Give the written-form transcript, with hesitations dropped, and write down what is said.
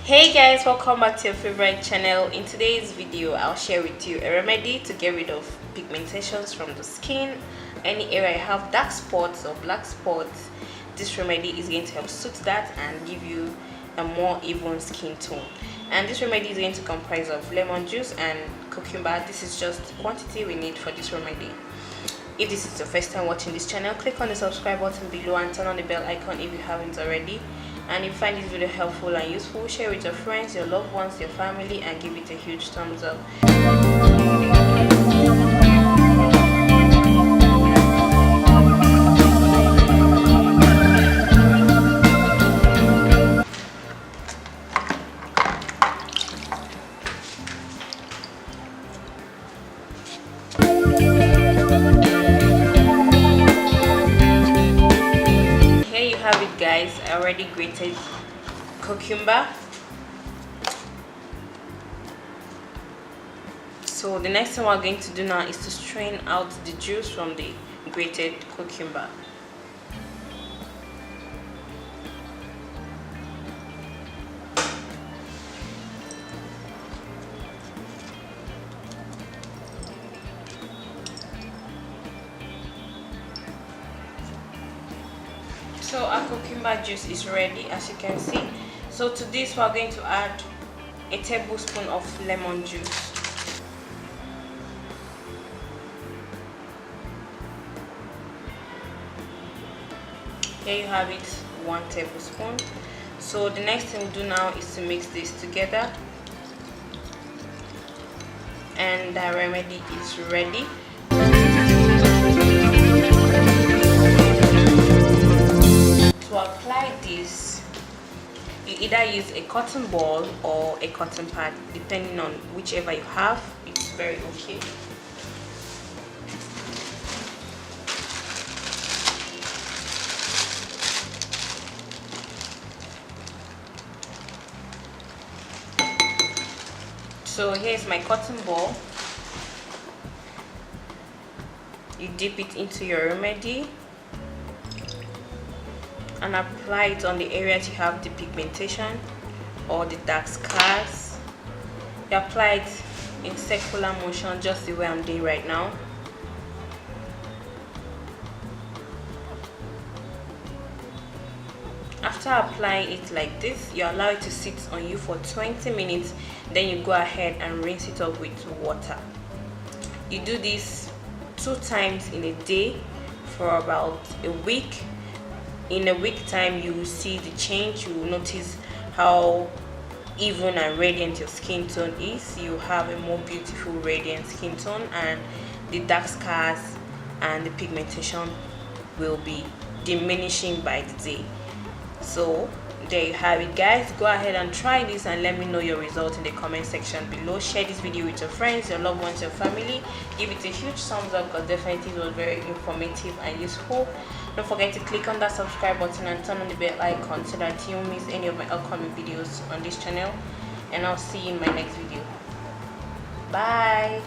Hey guys, welcome back to your favorite channel. In today's video I'll share with you a remedy to get rid of pigmentations from the skin. Any area you have dark spots or black spots, this remedy is going to help suit that and give you a more even skin tone. And this remedy is going to comprise of lemon juice and cucumber. This is just the quantity we need for this remedy. If this is your first time watching this channel, click on the subscribe button below and turn on the bell icon if you haven't already. And if you find this video helpful and useful, share it with your friends, your loved ones, your family, and give it a huge thumbs up. Have it guys, I already grated cucumber. So the next thing we're going to do now is to strain out the juice from the grated cucumber. So our cucumber juice is ready, as you can see. So to this we're going to add a tablespoon of lemon juice. Here you have it, 1 tablespoon. So the next thing we'll do now is to mix this together, and the remedy is ready. To apply this, you either use a cotton ball or a cotton pad, depending on whichever you have. It's very okay. So here's my cotton ball. You dip it into your remedy and apply it on the areas you have the pigmentation or the dark scars. You apply it in circular motion, just the way I'm doing right now. After applying it like this, you allow it to sit on you for 20 minutes, then you go ahead and rinse it off with water. You do this 2 times in a day for about a week. In a week time, you will see the change. You will notice how even and radiant your skin tone is. You have a more beautiful radiant skin tone, and the dark scars and the pigmentation will be diminishing by the day. So there you have it guys. Go ahead and try this and let me know your result in the comment section below. Share this video with your friends, your loved ones, your family. Give it a huge thumbs up because definitely it was very informative and useful. Don't forget to click on that subscribe button and turn on the bell icon so that you won't miss any of my upcoming videos on this channel. And I'll see you in my next video. Bye.